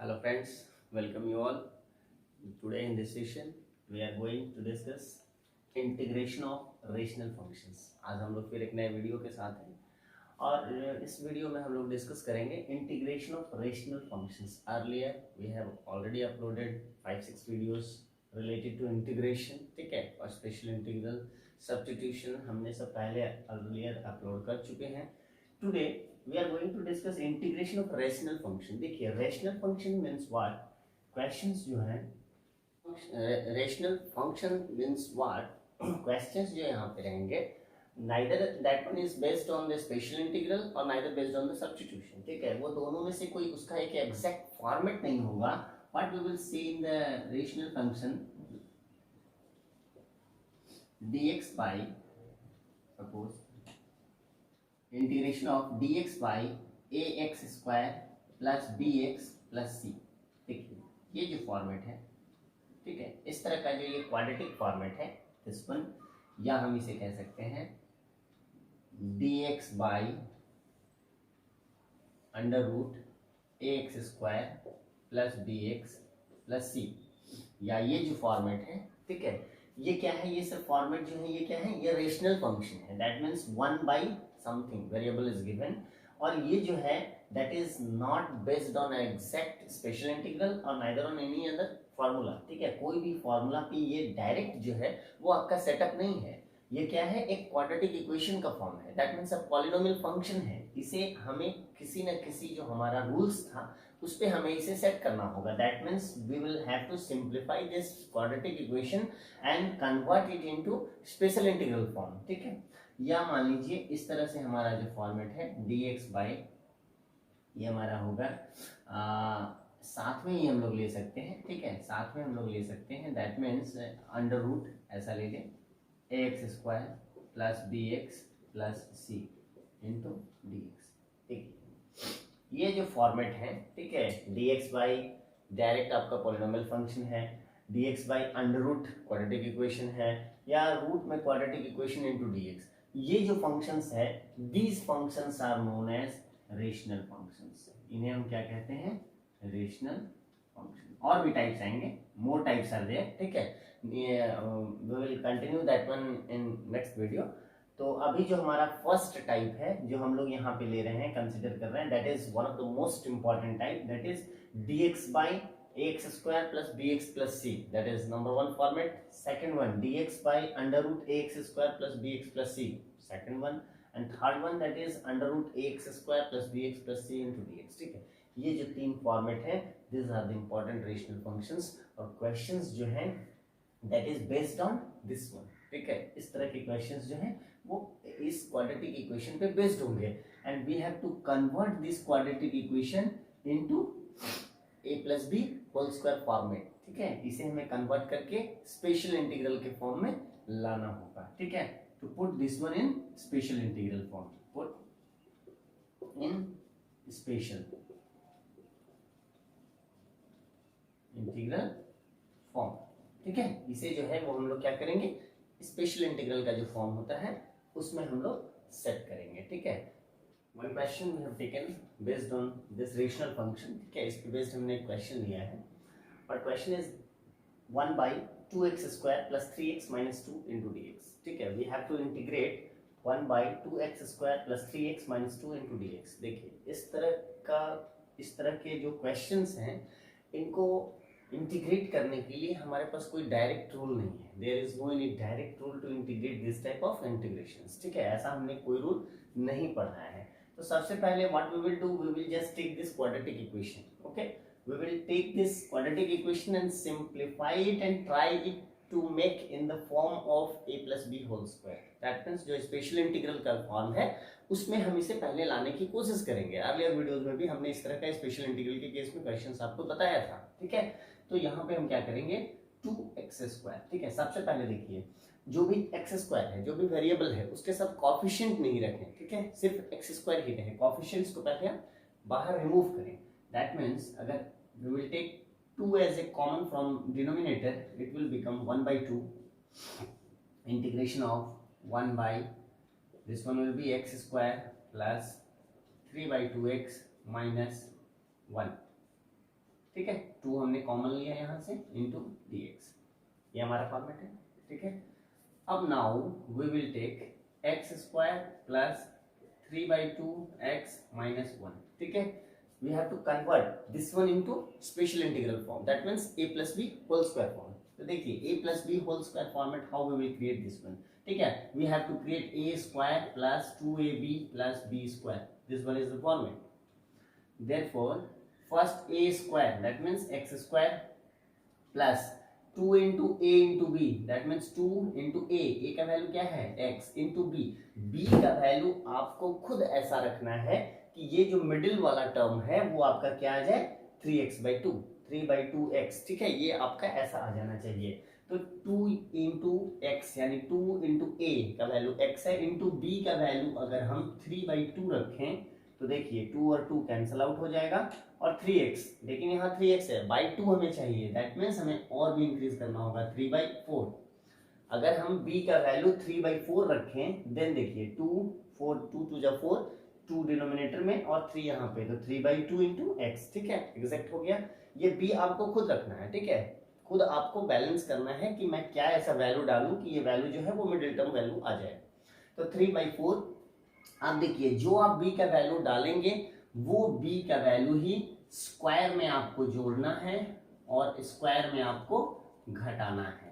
Hello friends, welcome you all. Today in this session we are going to discuss integration of rational functions. आज हम लोग फिर एक नए वीडियो के साथ हैं और इस वीडियो में हम लोग डिस्कस करेंगे integration of rational functions. Earlier we have already uploaded 5-6 videos related to integration, ठीक है, और स्पेशल इंटीग्रल, सब्स्टिट्यूशन हमने सब पहले अर्लियर अपलोड कर चुके हैं. Today we are going to discuss integration of rational function. देखिए rational function means what? Questions जो है rational function means what? Questions जो यहाँ पे रहेंगे, neither that one is based on the special integral or neither based on the substitution. ठीक है, वो दोनों में से कोई उसका एक exact format नहीं होगा. What we will see in the rational function dx by, suppose integration of dx by ax square plus bx plus c. देखिए ये जो फॉर्मेट है, ठीक है, इस तरह का जो ये क्वाड्रेटिक फॉर्मेट है दिस वन, या हम इसे कह सकते हैं dx by under root ax square plus bx plus c, या ये जो फॉर्मेट है, ठीक है, ये क्या है, ये सब फॉर्मेट जो है ये क्या है, ये रेशनल फंक्शन है. That means 1 by something variable is given, और ये जो है that is not based on exact special integral or neither on any other formula. ठीक है, कोई भी फॉर्मूला पे ये डायरेक्ट जो है वो आपका सेटअप नहीं है. ये क्या है, एक क्वाड्रेटिक इक्वेशन का फॉर्म है. That means a polynomial function है. इसे हमें किसी न किसी जो हमारा रूल्स था उस पे हमें इसे सेट करना होगा. That means we will have to simplify this quadratic equation and convert it into special integral form. ठीक है, या मान लीजिए इस तरह से हमारा जो फॉर्मेट है dx बाई, ये हमारा होगा साथ में ही हम लोग ले सकते हैं. ठीक है, साथ में हम लोग ले सकते हैं. दैट मीन्स अंडर रूट ऐसा ले लें ax square plus bx plus c into dx. ठीक, ये जो फॉर्मेट है, ठीक है, dx बाई डायरेक्ट आपका पॉलिनोमियल फंक्शन है, dx by under root quadratic equation है, या रूट में क्वाड्रेटिक इक्वेशन इंटू dx. ये जो फंक्शंस है, these functions are known as rational functions. इन्हें हम क्या कहते हैं, रेशनल फंक्शन. और भी टाइप्स आएंगे, मोर टाइप्स आर देयर. ठीक है, we will continue that one in next video. तो अभी जो हमारा फर्स्ट टाइप है जो हम लोग यहाँ पे ले रहे हैं, कंसिडर कर रहे हैं, that is one of the most important type, that is dx by ax square plus bx plus c. That is number one format. Second one dx by under root ax square plus bx plus c, second one. And third one that is under root ax square plus bx plus c into dx. ठीक है, ये जो तीन format है, this are the important rational functions. और questions जो हैं that is based on this one. ठीक है, इस तरह के क्वेश्चंस जो हैं वो इस क्वाड्रेटिक इक्वेशन पे बेस्ड होंगे, and we have to convert this quadratic equation into a plus B whole square format. ठीक है, इसे हमें कन्वर्ट करके स्पेशल इंटीग्रल के फॉर्म में लाना होगा. ठीक है, to put this one in special integral form, put in special integral form. ठीक है, इसे जो है वो हम लोग क्या करेंगे, स्पेशल इंटीग्रल का जो फॉर्म होता है उसमें हम लोग सेट करेंगे. ठीक है, one question we have taken based on this rational function. ठीक है, इसके बेस्ड हमने एक क्वेश्चन लिया है, और question is 1 by 2x square plus 3x minus 2 into dx. ठीक है, we have to integrate 1 by 2x square plus 3x minus 2 into dx. देखिए इस तरह के जो क्वेश्चंस हैं, इनको इंटीग्रेट करने के लिए हमारे पास कोई डायरेक्ट रूल नहीं है. There is no any direct rule to integrate this type of integrations. ठीक है, ऐसा हमने कोई रूल नहीं पढ़ा है. तो सबसे पहले what we will do, we will just take this quadratic equation. Okay, we will take this quadratic equation and simplify it and try it to make in the form of a plus B whole square. That means जो special integral का form है उसमें हम इसे पहले लाने की कोशिश करेंगे. अर्लियर वीडियोस में भी हमने इस तरह का स्पेशल इंटीग्रल के केस में क्वेश्चंस आपको बताया था. ठीक है, तो यहाँ पे हम क्या करेंगे, 2x स्क्वायर. ठीक है, सबसे पहले देखिए जो भी x स्क्वायर है, जो भी वेरिएबल है, उसके साथ कॉफिशिएंट नहीं रखें. ठीक है, सिर्फ x स्क्वायर ही रहे. कॉफिशिएंट्स को पहले हम बाहर रिमूव करें. दैट मीन्स अगर we will take 2 as a common from denominator, it will become 1 by 2 integration of 1 by this one will be x square plus 3 by 2x minus 1. ठीक है, 2 हमने कॉमन लिया यहाँ से इंटू dx, ये हमारा फॉर्मेट है। ठीक है, अब now we will take X square plus 3/2x minus 1। ठीक है, we have to convert this one into special integral form, that means a plus B whole square form. तो देखिए a plus B whole square format, how we will create this one. ठीक है, we have to create a square plus 2ab plus b square, this one is the format. therefore first a square, that means x square plus 2 into a into b, that means 2 into a का value क्या है x, into b का value आपको खुद ऐसा रखना है कि ये जो मिडिल वाला टर्म है वो आपका क्या आ जाए 3x/2, 3/2x। ठीक है, ये आपका ऐसा आ जाना चाहिए। तो 2 into x यानी 2 into a का वैल्यू x है, into b का वैल्यू अगर हम 3/2 रखें तो देखिए 2 और 2 कैंसिल आउट हो जाएगा, और 3x, लेकिन यहाँ 3x है, बाई 2 हमें चाहिए, दैट मीन्स हमें और भी इंक्रीज करना होगा 3/4। अगर हम b का वैल्यू 3/4 रखें देन देखिए 2 4 2 2 जा 4, 2 डिनोमिनेटर में और 3 यहाँ पे, तो 3/2 इंटू एक्स। ठीक है, एग्जैक्ट हो गया। ये b आपको खुद रखना है। ठीक है, खुद आपको बैलेंस करना है कि मैं क्या ऐसा वैल्यू डालूं कि ये वैल्यू जो है वो मिडिल टर्म वैल्यू आ जाए। तो 3/4, आप देखिए जो आप b का वैल्यू डालेंगे वो b का वैल्यू ही स्क्वायर में आपको जोड़ना है और स्क्वायर में आपको घटाना है,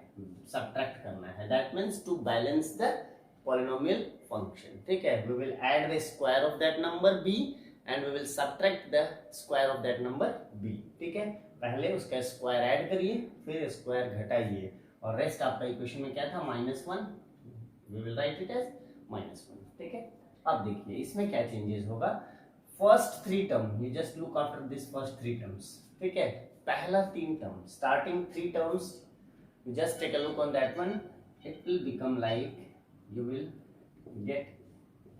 सब्ट्रैक्ट करना है, that means to balance the polynomial function. ठीक है, we will add the square of that number b and we will subtract the square of that number b। ठीक है, पहले उसका स्क्वायर ऐड करिए फिर स्क्वायर घटाइए, और रेस्ट आपका इक्वेशन में क्या था -1, we will write it as -1। ठीक है, अब देखिए इसमें क्या चेंजेस होगा। First 3 term, you just look after this first 3 terms. ठीक है, पहला 3 term, starting 3 terms, you just take a look on that one, it will become like you will get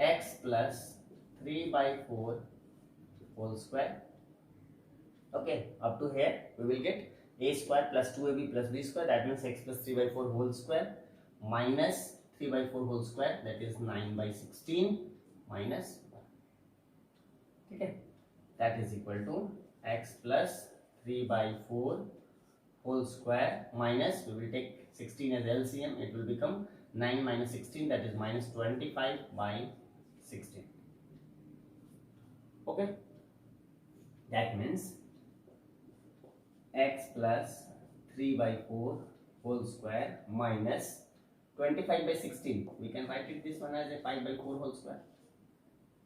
x plus 3/4 whole square। okay, up to here we will get a square plus 2ab plus b square, that means x plus 3/4 whole square minus 3/4 whole square, that is 9/16 minus 1। ठीक है, that is equal to x plus 3/4 whole square minus, we will take 16 as LCM, it will become 9 minus 16, that is -25/16। okay, that means x plus 3/4 whole square minus 25/16, we can write it this one as a 5/4 whole square।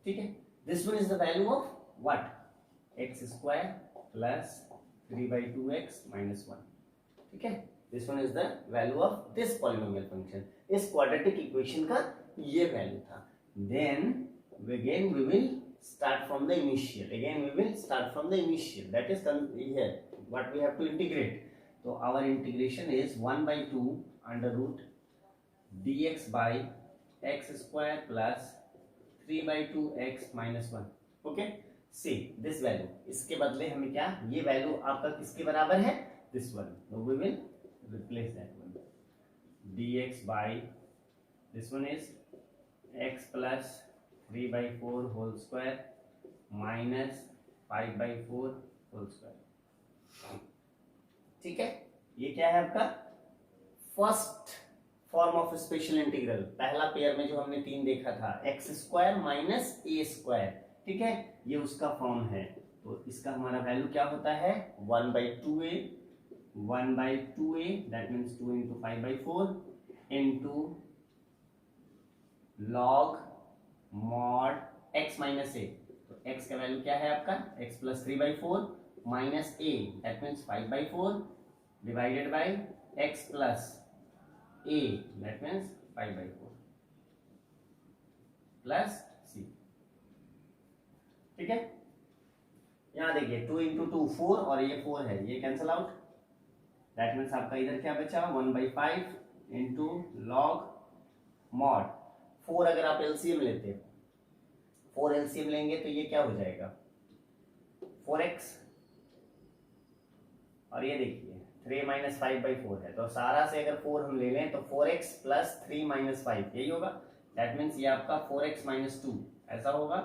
ठीक है, this one is the value of what, x square plus 3/2x minus 1। ठीक है, this one is the value of this polynomial function, इस quadratic equation का ये value था। then again we will start from the initial, that is here what we have to integrate। so our integration is 1/2 under root dx by x square plus 3/2x minus 1। okay, see this value, इसके बदले हमें क्या, ये value आपका किसके बराबर है, this one, so we will replace that one, dx by this one is x plus 3/4 whole square minus 5/4 whole square। ठीक है, ये क्या है आपका first form of special integral, पहला पेयर में जो हमने 3 देखा था, एक्स स्क्वायर माइनस ए स्क्वायर। ठीक है, ये उसका फॉर्म है, तो इसका हमारा वैल्यू क्या होता है 1/2a, that means 2 into 5/4 into log mod x minus a। तो x का वैल्यू क्या है आपका, x plus 3/4 minus a, that means 5/4 divided by x plus a, that means 5/4 plus c। ठीक है, यहाँ देखिए 2 into 2 4 और ये 4 है, ये कैंसल आउट, दैट मीन्स आपका इधर क्या बचा 1/5 into log mod 4। अगर आप एलसीएम लेते हैं, 4 एलसीएम लेंगे तो ये क्या हो जाएगा 4x, और ये देखिए 3 minus 5/4 है, तो सारा से अगर 4 हम ले लें तो 4x plus 3 minus 5 यही होगा, दैट मीन्स ये आपका 4x minus 2 ऐसा होगा।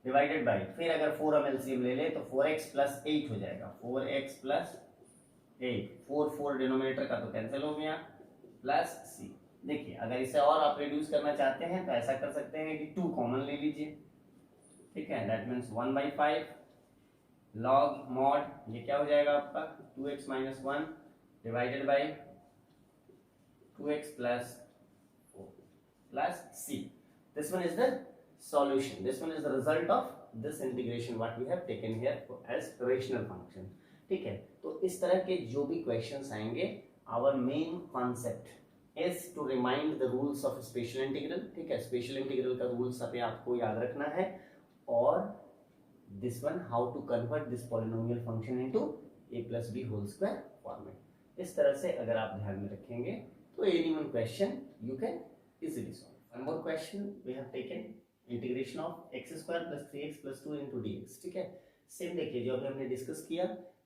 डिवाइडेड बाई, फिर अगर 4 हम एलसीएम ले ले तो 4x प्लस 8 हो जाएगा, 4x प्लस 8, 4 डिनोमिनेटर का तो कैंसिल हो गया, प्लस c। देखिए अगर इसे और आप रिड्यूस करना चाहते हैं तो ऐसा कर सकते हैं कि 2 कॉमन ले लीजिए, ठीक है, दैट मीन्स 1/5 लॉग मॉड, ये क्या हो जाएगा आपका 2x minus 1 divided by 2x plus 4 plus c। This one is the solution. This one is the result of this integration what we have taken here as rational function. ठीक है, तो इस तरह के जो भी क्वेश्चंस आएंगे, our main concept is to remind the rules of special integral. ठीक है, स्पेशल इंटीग्रल का रूल्स अभी आपको याद रखना है, और this one how to convert this polynomial function into a plus b whole square format. इस तरह से अगर आप ध्यान में रखेंगे तो any one question you can easily solve. One more question we have taken integration of x square plus 3x plus 2 into dx. ठीक है, सेम देखिए जो अभी हमने डिस्कस किया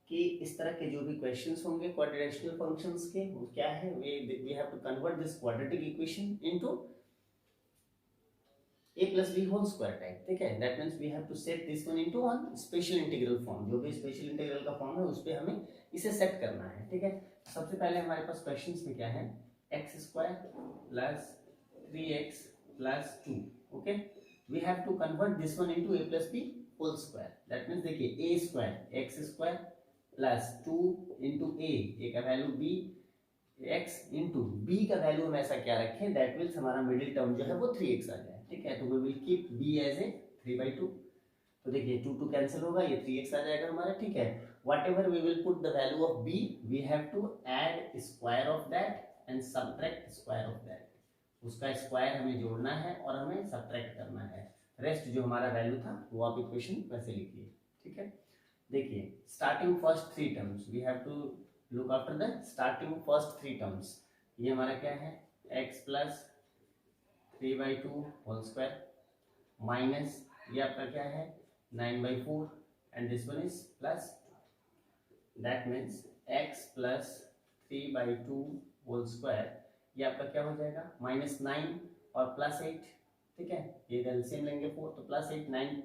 कि इस तरह के जो भी क्वेश्चंस होंगे क्वाड्रेटिक फंक्शंस के, वो क्या है, we have to convert this quadratic equation into a plus b whole square type. ठीक है, that means we have to set this one into one special integral form. जो भी स्पेशल इंटीग्रल का form है उस पे हमें इसे सेट करना है। ठीक है, सबसे पहले हमारे पास क्वेश्चंस में क्या है, x square plus 3x plus 2. Okay, we have to convert this one into a plus b whole square. That means देखिए a square x square plus 2 into a का value b, x into b का value हम ऐसा क्या रखें, that means हमारा middle term जो है वो 3x आ जाए। ठीक है, तो we will keep b as a 3/2. तो देखिए 2 कैंसिल होगा, ये 3x आ जाएगा हमारा। ठीक है, whatever we will put the value of b, we have to add square of that and subtract square of that. उसका स्क्वायर हमें जोड़ना है और हमें सब्ट्रैक्ट करना है, रेस्ट जो हमारा वैल्यू था वो आप इक्वेशन वैसे लिखिए। ठीक है, देखिए starting first 3 terms, we have to look after the starting first 3 terms. ये हमारा क्या है, x plus 3/2 whole square minus ये आपका क्या है 9/4 and this one is plus, that means x plus 3/2 whole square, ये आपका क्या हो जाएगा -9 और +8। ठीक है, ये एलसीएम लेंगे 4 तो +8 9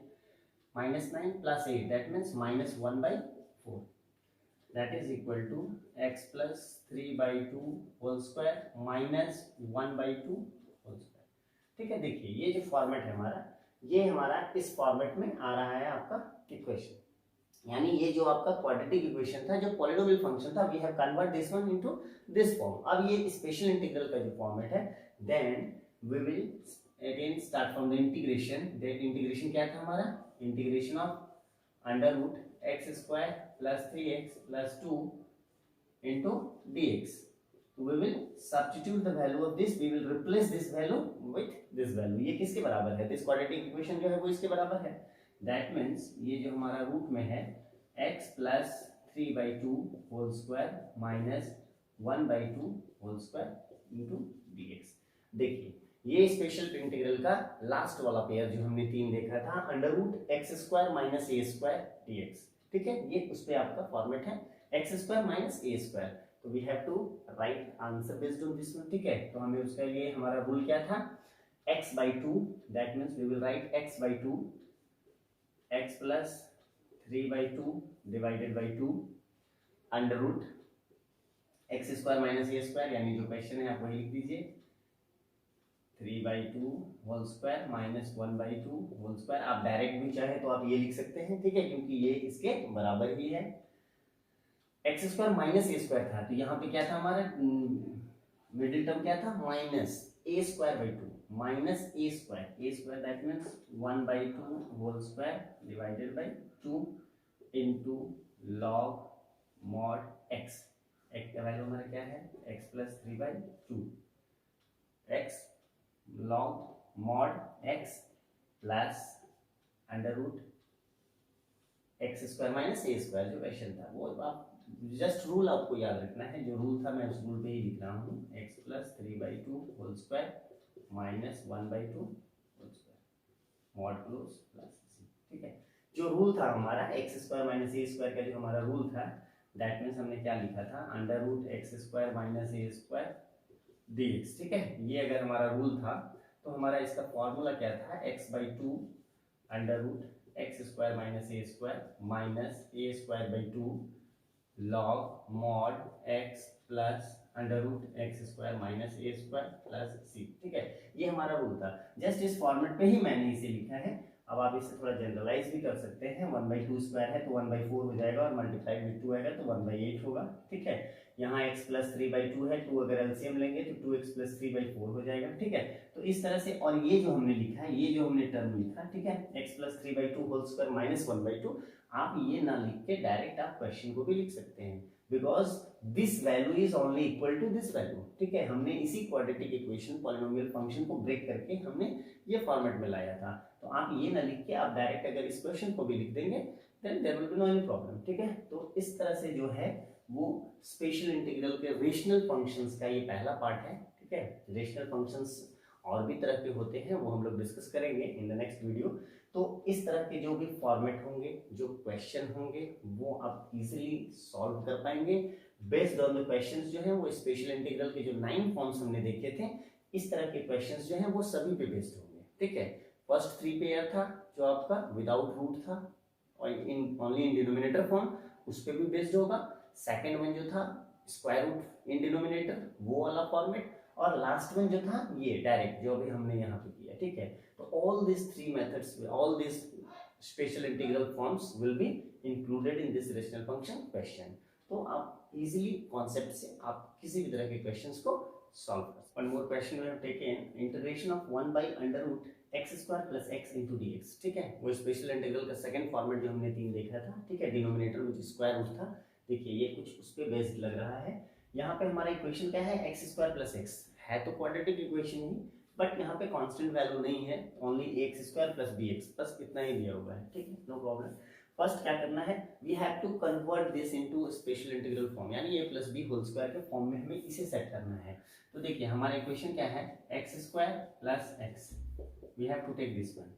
-9 +8 that means -1/4, that is equal to x plus 3/2 whole square -1/2 whole square. ठीक है, देखिए ये जो फॉर्मेट है हमारा, ये हमारा इस फॉर्मेट में आ रहा है आपका इक्वेशन, यानी ये जो आपका क्वाड्रेटिक इक्वेशन था, जो पॉलिनोमियल फंक्शन था, we have convert this one into this form. अब ये स्पेशल इंटीग्रल का जो फॉर्मेट है, then we will again start from the integration. That integration क्या था हमारा, integration of under root x square plus 3x plus 2 into dx. we will substitute the value of this, we will replace this value with this value. ये किसके बराबर है, this quadratic equation जो है वो इसके बराबर है। दैट मीन्स ये जो हमारा रूट में है x plus 3/2 whole square minus 1/2 whole square into dx। देखिए ये स्पेशल इंटीग्रल का लास्ट वाला पेयर जो हमने 3 देखा था, under root x square minus a square dx। ठीक है, ये उस पे आपका फॉर्मेट है x square minus a square, तो we have to write answer based on this one. ठीक है, तो हमें उसका ये हमारा रूल क्या था, x/2, that means we will write x/2 x plus 3/2 divided by 2 under root x square minus A square, यानी जो क्वेश्चन है आप वही लिख दीजिए, 3/2 whole square minus 1/2 whole square. आप डायरेक्ट भी चाहे तो आप ये लिख सकते हैं, ठीक है, क्योंकि ये इसके बराबर ही है। एक्स स्क्वायर माइनस ए स्क्वायर था, तो यहाँ पे क्या था हमारा मिडिल टर्म क्या था, minus A square by 2 minus A square that means 1/2 whole square divided by 2 into log mod x. X का वैल्यू हमारा क्या है, x plus 3/2 x log mod x plus under root x square minus ए square. जो question था वो आप just rule आपको याद रखना है, जो रूल था मैं उस रूल पे ही लिख रहा हूँ, x plus 3/2 whole square minus 1/2 whole square mod close plus c। ठीक है, जो रूल था हमारा x स्क्वायर माइनस ए स्क्वायर का जो हमारा रूल था, दैट मीन्स हमने क्या लिखा था, under root x square minus ए स्क्वायर dx। ठीक है, ये अगर हमारा रूल था तो हमारा इसका फॉर्मूला क्या था, x/2 under root x square minus A square minus A square by 2 log mod x plus under root x square minus A square plus c. ठीक है, ये हमारा रूल था। जस्ट इस फॉर्मेट पे ही मैंने इसे लिखा है। अब आप इसे थोड़ा जनरलाइज भी कर सकते हैं। 1/2 स्क्वायर है तो 1/4 हो जाएगा और मल्टीप्लाइड विद 2 आएगा तो 1/8 होगा। ठीक है, यहाँ x प्लस 3/2 है, 2 अगर एलसीएम लेंगे तो 2x प्लस 3/4 हो जाएगा। ठीक है, तो इस तरह से, और ये जो हमने लिखा है, ये जो हमने टर्म लिखा, ठीक है, x plus 3/2 whole square minus 1/2, आप ये ना लिख के डायरेक्ट आप क्वेश्चन को भी लिख सकते हैं, because this value is only equal to this value. ठीक है, हमने इसी क्वाड्रेटिक इक्वेशन पॉलिनोमियल फंक्शन को ब्रेक करके हमने ये फॉर्मेट में लाया था। तो आप ये ना लिख के आप डायरेक्ट अगर इस क्वेश्चन को भी लिख देंगे then there will be no any problem. ठीक है, तो इस तरह से जो है वो स्पेशल इंटीग्रल के रेशनल फंक्शंस का ये पहला पार्ट है। ठीक है, रेशनल फंक्शंस और भी तरह के होते हैं, वो हम लोग डिस्कस करेंगे इन द नेक्स्ट वीडियो। तो इस तरह के जो भी फॉर्मेट होंगे, जो क्वेश्चन होंगे, वो आप इजीली सॉल्व कर पाएंगे बेस्ड ऑन द क्वेश्चंस जो है वो स्पेशल इंटीग्रल के जो 9 फॉर्म्स हमने देखे थे, इस तरह के क्वेश्चंस जो है वो सभी पे बेस्ड होंगे। ठीक है, फर्स्ट 3 पेयर था जो आपका विदाउट रूट था और in only in denominator form, उस पे भी बेस्ड होगा। सेकंड वन जो था स्क्वायर रूट इन डिनोमिनेटर, वो वाला फॉर्मेट, और लास्ट वन जो था ये डायरेक्ट जो अभी हमने यहाँ पे किया। ठीक है, तो all this 3 methods, all this special integral forms will be included in this rational function question. तो आप इजीली कॉन्सेप्ट से आप किसी भी तरह के क्वेश्चंस को सॉल्व कर सकते हैं। One more question we have taken integration of 1/√x² + x * dx। ठीक है, वो स्पेशल इंटीग्रल का सेकंड फॉर्मेट जो हमने 3 देखा था। ठीक है, डिनोमिनेटर में जो स्क्वायर रूट था, देखिए ये कुछ उस पे बेस्ड लग रहा है। यहाँ पे हमारा इक्वेशन क्या है, x² + x है, तो क्वाड्रेटिक इक्वेशन ही, बट यहाँ पे कांस्टेंट वैल्यू नहीं है, ओनली x² + bx बस इतना ही दिया हुआ है। ठीक है, नो प्रॉब्लम। फर्स्ट क्या करना है, we have to convert this into special integral form, यानी a + b होल स्क्वायर के फॉर्म में हमें इसे सेट करना है। तो देखिए हमारा इक्वेशन क्या है, x² + x, we have to take this one.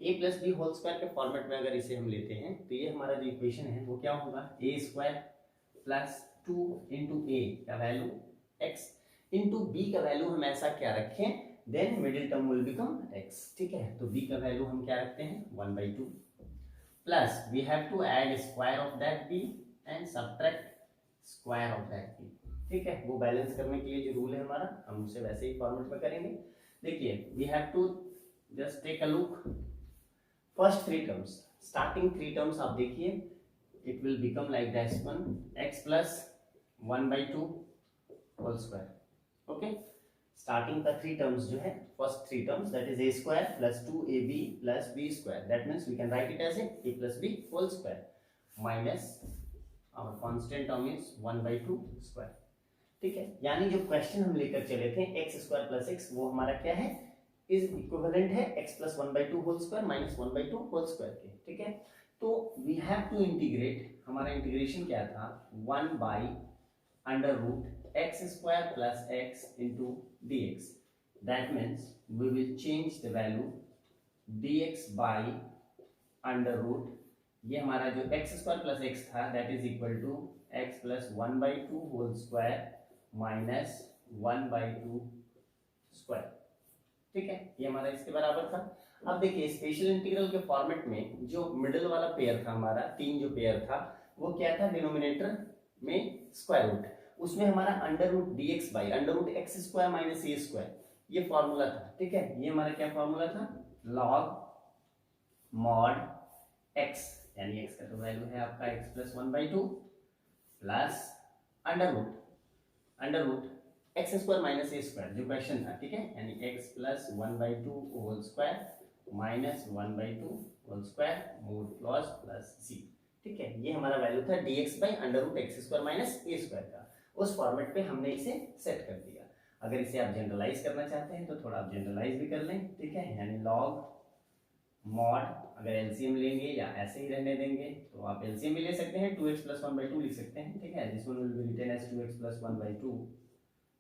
a + b whole square के फॉर्मेट में अगर इसे हम लेते हैं तो ये हमारा जो इक्वेशन है वो क्या होगा, a² + 2 * a का वैल्यू x * b का वैल्यू हम ऐसा क्या रखें, then middle term will become x। ठीक है, तो b का वैल्यू हम क्या रखते हैं 1/2 plus we have to add square of that b and subtract square of that b। ठीक है, वो बैलेंस करने के लिए जो रूल है हमारा, हम उसे वैसे ही फॉर्मेट में करेंगे। देखिए we have to just take a look, first 3 terms, starting 3 terms आप देखिए, it will become like this one, x + 1/2 whole square. Okay, starting का 3 टर्म्स जो है, first 3 terms, that is a² + 2ab + b², that means we can write it as a + b whole square minus our constant term is 1/2 square. ठीक है, यानी जो question हम लेकर चले थे x² + x, वो हमारा क्या है, इज इक्विवेलेंट है x + 1/2 whole square minus 1/2 whole square के। ठीक है, तो वी हैव टू इंटीग्रेट, हमारा इंटीग्रेशन क्या था, 1/√x² + x * dx, that means we will change the value dx by √ ये हमारा जो x² + x था, that is equal to x + 1/2 whole square minus 1/2 square. ठीक है, ये हमारा इसके बराबर था। अब देखिए स्पेशल इंटीग्रल के फॉर्मेट में जो मिडिल वाला पेयर था हमारा, 3 जो पेयर था, वो क्या था, डिनोमिनेटर में स्क्वायर रूट, उसमें हमारा √dx by √x² - a², ये फॉर्मूला था। ठीक है, ये हमारा क्या फॉर्मूला था, लॉग मॉड x, यानी x का तो वैल्यू है आपका x + 1/2 plus under root x² - a², जो क्वेश्चन था। ठीक है, यानी x + 1/2 whole square minus 1/2 whole square mod close plus c। ठीक है, ये हमारा वैल्यू था dx by √x² - a² का, उस फॉर्मेट पे हमने इसे सेट कर दिया। अगर इसे आप जनरलाइज करना चाहते हैं तो थोड़ा आप जनरलाइज भी कर लें। ठीक है, यानी लॉग मॉड, अगर एलसीएम लेंगे या ऐसे ही रहने देंगे तो आप एलसीएम भी ले सकते हैं, 2x + 1/2 लिख सकते हैं। ठीक है, this one will be written as 2x + 1/2,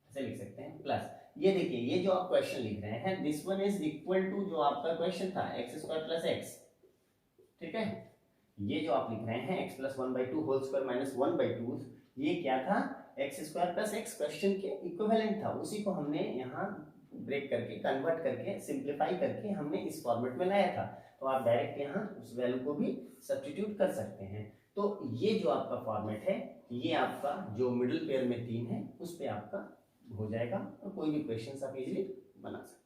ऐसे लिख सकते हैं। प्लस ये देखिए, ये जो आप क्वेश्चन लिख रहे हैं, this one is equal to जो आपका क्वेश्चन था x² + x। ठीक है, ये जो आप लिख रहे हैं x + 1/2 होल स्क्वायर माइनस 1/2, ये क्या था, x² + x क्वेश्चन के इक्विवेलेंट था, उसी को हमने यहाँ ब्रेक करके, कन्वर्ट करके, सिंप्लीफाई करके हमने इस फॉर्मेट में लाया था। तो आप डायरेक्ट यहाँ उस वैल्यू को भी सब्स्टिट्यूट कर सकते हैं। तो ये जो आपका फॉर्मेट है, ये आपका जो मिडिल पेयर में 3 है उस पे आपका हो जाएगा, और कोई भी क्वेश्चन आप इजीली बना सकते हैं।